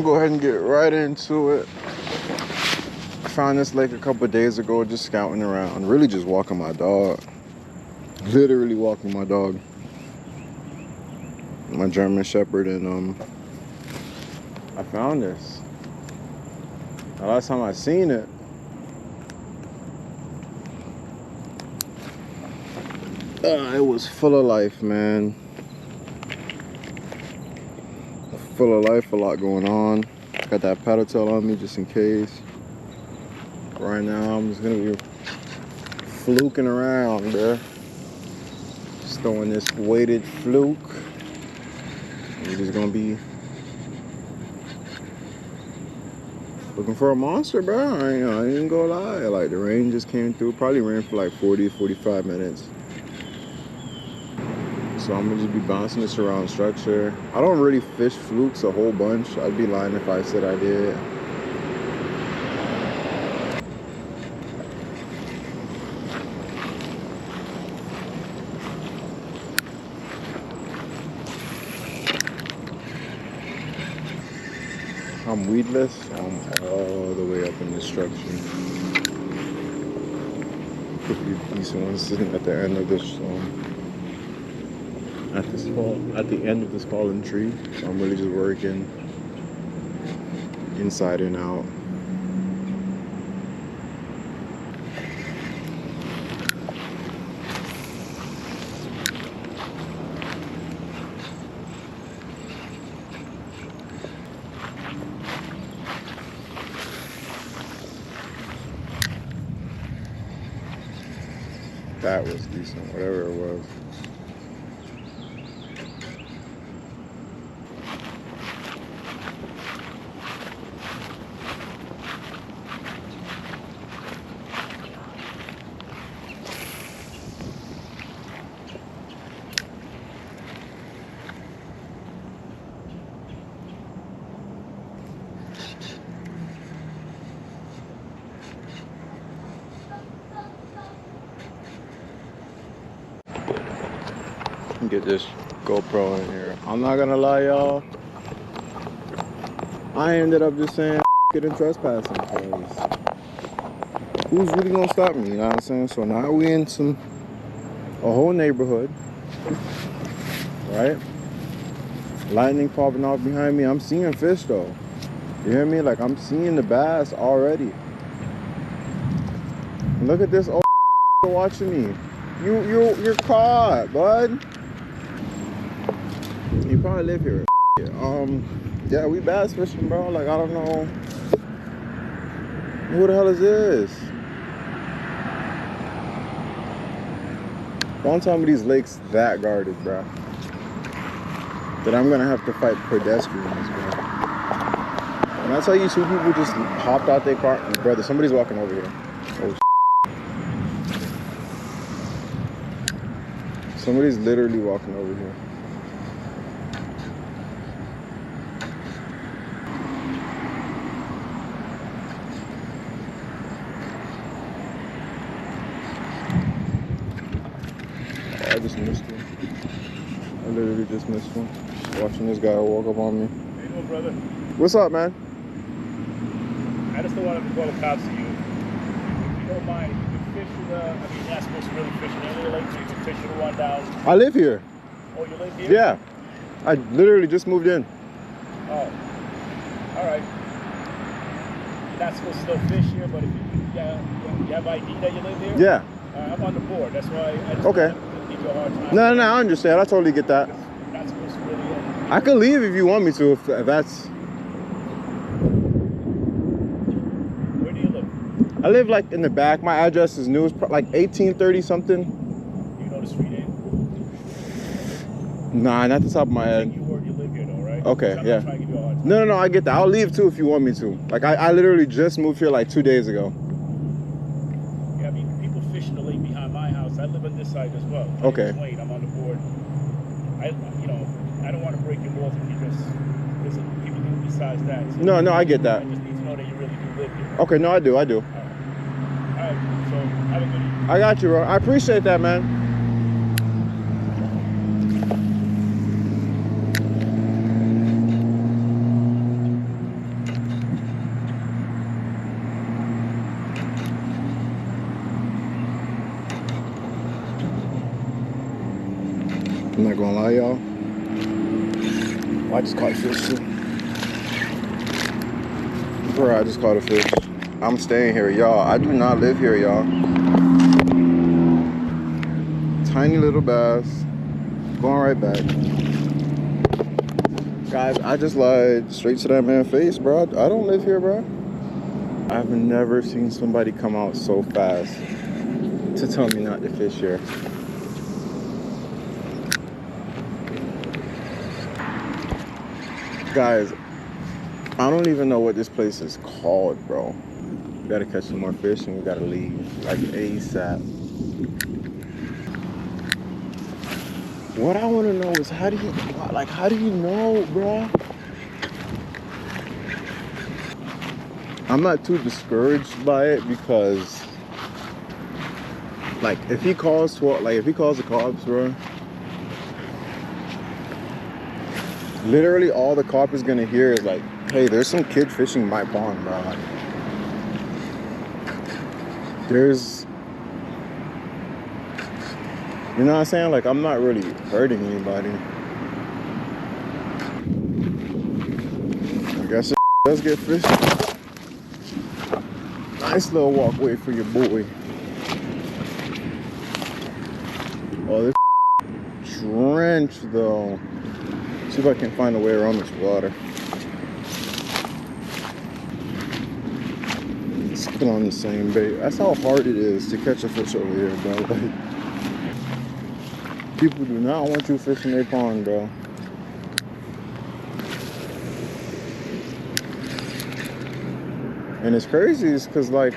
Go ahead and get right into it. I found this lake a couple days ago, just scouting around, really just walking my dog. Literally walking my dog, my German Shepherd, and I found this. The last time I seen it, it was full of life, man. Full of life, a lot going on. Got that paddle tail on me just in case. Right now I'm just gonna be fluking around, bruh. Just throwing this weighted fluke. We're just gonna be looking for a monster, bro. I ain't even gonna lie. Like, the rain just came through. Probably rained for like 40-45 minutes. So I'm gonna just be bouncing this around structure. I don't really fish flukes a whole bunch. I'd be lying if I said I did. I'm weedless. I'm all the way up in this structure. Could be decent ones sitting at the end of this at the end of this fallen tree. So I'm really just working inside and out. That was decent, whatever it was. Get this GoPro in here. I'm not gonna lie, y'all. I ended up just saying it and trespassing, because who's really gonna stop me? You know what I'm saying? So now we in a whole neighborhood, right? Lightning popping off behind me. I'm seeing fish though. You hear me? Like, I'm seeing the bass already. Look at this old watching me. You're caught, bud. You probably live here. Yeah, we bass fishing, bro. Like, I don't know. Who the hell is this? Don't tell me these lakes that guarded, bro. That I'm gonna have to fight pedestrians, bro. When I tell you 2 people just hopped out their car, brother, somebody's walking over here. Oh, somebody's literally walking over here. I just missed one. I literally just missed one. Watching this guy walk up on me. How you doing, brother? What's up, man? I just don't want to call the cops to you. If you don't mind, you can fish in the, I mean, you're not supposed to really fish in any lake, so you can fish in the one down. I live here. Oh, you live here? Yeah. I literally just moved in. Oh. All right. You're not supposed to still fish here, but if you have ID that you live here? Yeah. I'm on the board. That's why I just Okay. give you a hard time. No, I understand. I totally get that. You're not supposed to really. I could leave if you want me to, if that's... Where do you live? I live like in the back. My address is new. It's like 1830 something. You know the street name? Nah, not the top of my head. You already live here though, right? Okay, I'm yeah. not trying to give you a hard time. No, I get that. I'll leave too if you want me to. Like, I literally just moved here like 2 days ago. Yeah, I mean, people fish in the lake behind my house. I live on this side as well. Okay. Wayne, I'm on the board. I don't want to break your balls if you just, there's people do besides that. So No, I get that. I just need to know that you really do live here. Okay, no, I do. All right, so have a good evening. I got you, bro. I appreciate that, man. I'm not gonna lie, y'all. I just caught a fish too. Bro, I just caught a fish. I'm staying here, y'all. I do not live here, y'all. Tiny little bass. Going right back. Guys, I just lied straight to that man's face, bro. I don't live here, bro. I've never seen somebody come out so fast to tell me not to fish here. Guys, I don't even know what this place is called, bro. We gotta catch some more fish and we gotta leave like ASAP. What I wanna know is how do you know, bro? I'm not too discouraged by it because like if he calls the cops, bro, literally all the cop is gonna hear is like, hey, there's some kid fishing my pond, bro. Like, there's, you know what I'm saying? Like, I'm not really hurting anybody. I guess it does get fished. Nice little walkway for your boy. Oh, this trench though. See if I can find a way around this water. Let's put on the same bait. That's how hard it is to catch a fish over here, bro. Like, people do not want you fishing their pond, bro. And it's crazy is because, like,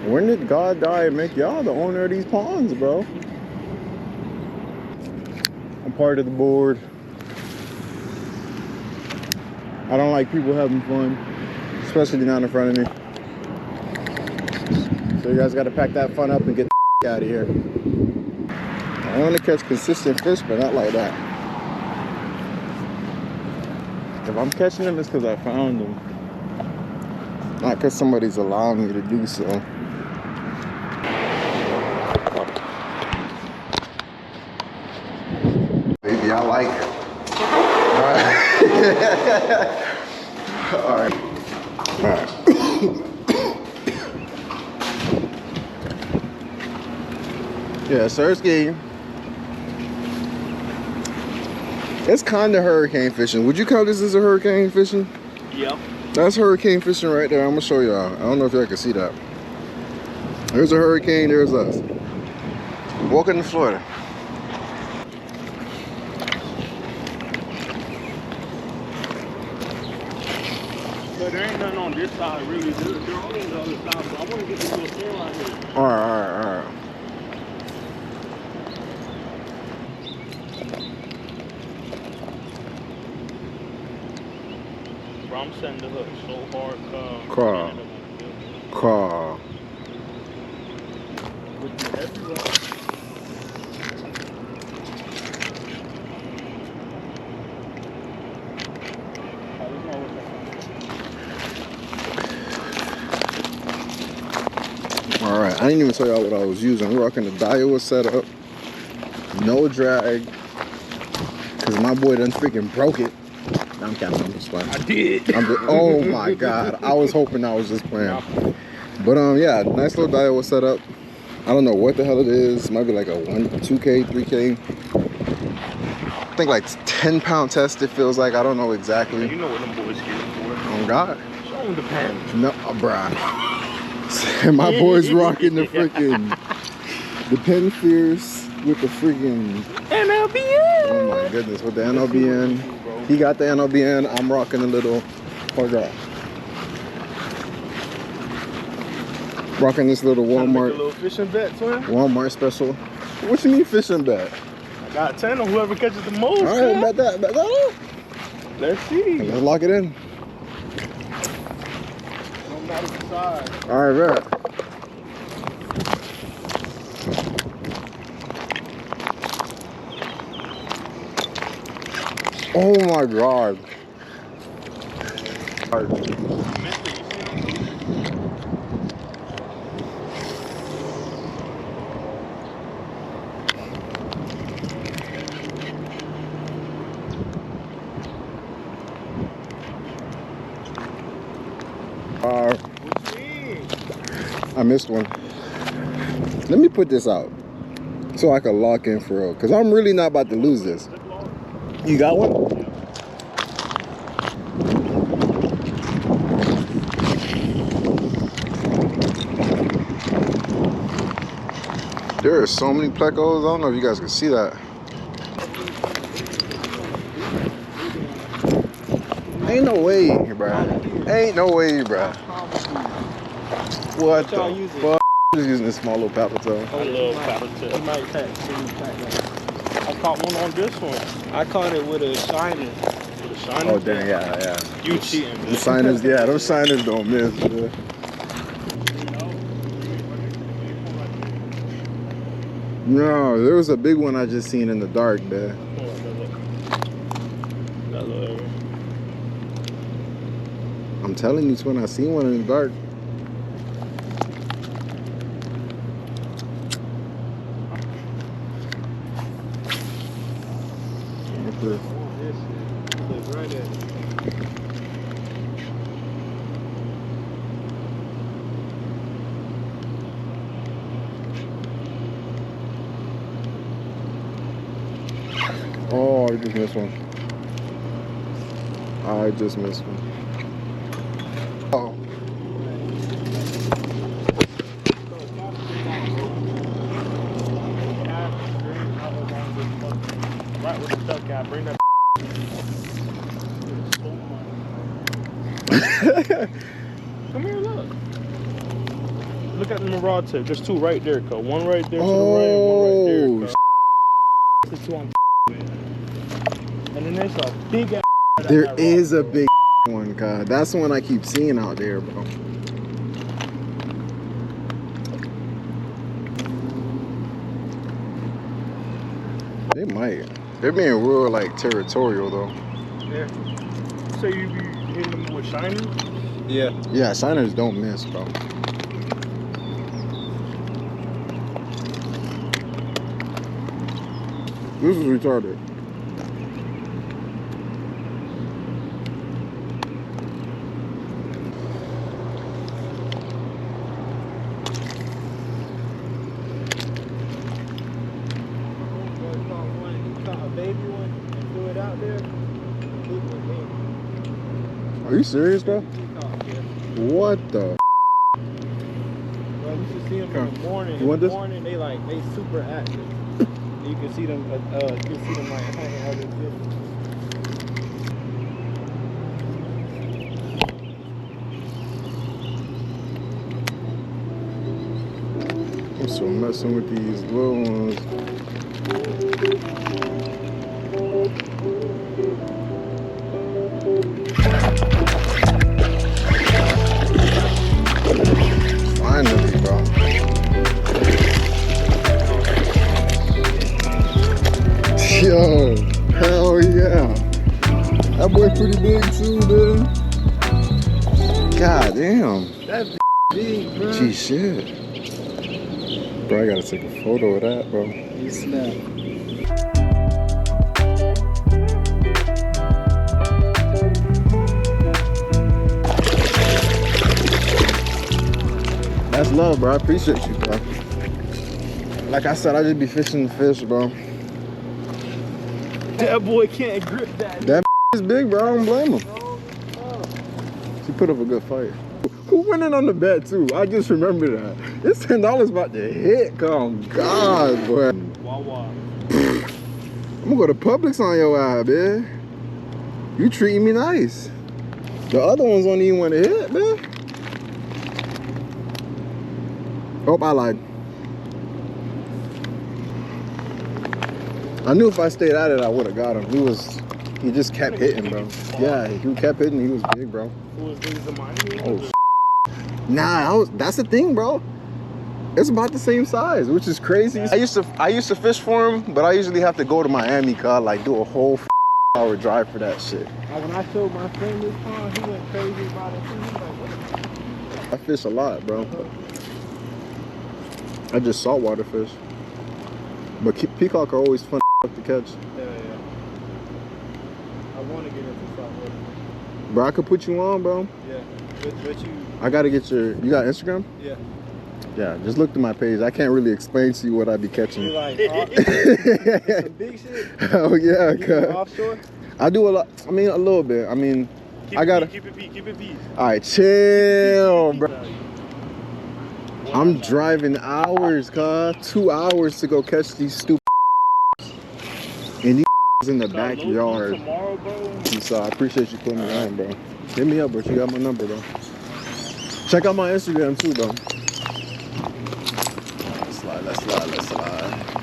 when did God die and make y'all the owner of these ponds, bro? I'm part of the board. I don't like people having fun, especially not in front of me. So you guys got to pack that fun up and get the out of here. I want to catch consistent fish, but not like that. If I'm catching them, it's because I found them, not because somebody's allowing me to do so. Baby, I like it. All right. All right. Yeah, Sirski. It's kind of hurricane fishing. Would you call this as a hurricane fishing? Yep. That's hurricane fishing right there. I'm gonna show y'all. I don't know if y'all can see that. There's a hurricane, there's us. Welcome to Florida. But there ain't nothing on this side really. They're only on the other side, but I want to get this little thing right here. All right. Bro, I'm setting the hook so hard. Car. With the heavy rod. All right, I didn't even tell y'all what I was using. I'm rocking the Daiwa setup, no drag, because my boy done freaking broke it. I'm counting, I'm just playing. I did. Oh my God, I was hoping I was just playing. But yeah, nice little Daiwa setup. I don't know what the hell it is. It might be like a 2K, 3K. I think like 10-pound test, it feels like. I don't know exactly. You know what them boys here for. Oh God. Show on the pen. No, bruh. My boy's rocking the freaking the Pen Fierce with the freaking NLBN. oh my goodness, with the NLBN. He got the NLBN. I'm rocking a little. Hold on. Rocking this little Walmart. A little fishing bet, twin. Walmart special. What you mean fishing bet? I got 10 on whoever catches the most. All right, bet that up. Let's see. Let's lock it in. No matter the size. All right, bet. Oh my God. I missed one. Let me put this out so I can lock in for real, because I'm really not about to lose this. You got one? There are so many plecos. I don't know if you guys can see that. Ain't no way, bruh. Ain't no way, bruh. What the fuck? I'm just using this small little paddle toe. A little paddle toe. I caught one on this one. I caught it with a shiner. With a shiner? Oh, dang, yeah. You cheating, man. The shiners, yeah, those shiners don't miss, man. No, there was a big one I just seen in the dark, man. I'm telling you, twin, I seen one in the dark. Oh, I just missed one. I just missed one. Oh. Right with the duck guy, bring that. Come here, look. Look at the mirage tip. There's two right there, cuz. One right there to the right and one right there, cuz. There's two on. And then there's a big ass. There is a big one, cuz. That's the one I keep seeing out there, bro. They might. They're being real, like, territorial, though. Yeah. So you be hitting them with shiners? Yeah. Yeah, shiners don't miss, bro. This is retarded. Are you serious, bro? What the? Well, you should see them in the morning. You want in the this? morning, they super active. You can see them. You can see them like hanging out of this. I'm still messing with these little ones. Finally, bro. Yo, hell yeah. That boy pretty big too, man. God damn. That's big, bro. Gee, shit. Bro, I gotta take a photo of that, bro. You snap. That's love, bro. I appreciate you, bro. Like I said, I just be fishing the fish, bro. That boy can't grip that. That is big, bro. I don't blame him. She put up a good fight. Who went in on the bet too? I just remember that. It's $10 about to hit. Come God, boy. Wawa. I'm gonna go to Publix on your eye, man. You treating me nice. The other ones don't even want to hit, man. Oh, I lied. I knew if I stayed at it, I would have got him. He just kept hitting, bro. Yeah, he kept hitting. He was big, bro. Who was the Miami? Oh, nah, that's the thing, bro. It's about the same size, which is crazy. I used to fish for him, but I usually have to go to Miami, cause like do a whole hour drive for that shit. When I showed my friend this pond, he went crazy about it. He was like, what? I fish a lot, bro. I just saltwater fish. But peacock are always fun to catch. Yeah. I want to get into saltwater. Bro, I could put you on, bro. Yeah. But you... I gotta get you got Instagram? Yeah. Yeah, just look to my page. I can't really explain to you what I be catching. You like some big shit? Oh yeah, You offshore? I do a lot. I mean, a little bit. I mean, Keep it peace. All right, chill, bro. I'm driving hours, cuz 2 hours to go catch these stupid and these in the backyard. Tomorrow, bro. So I appreciate you putting me on, bro. Hit me up, bro. You got my number, bro. Check out my Instagram too, bro. Let's slide.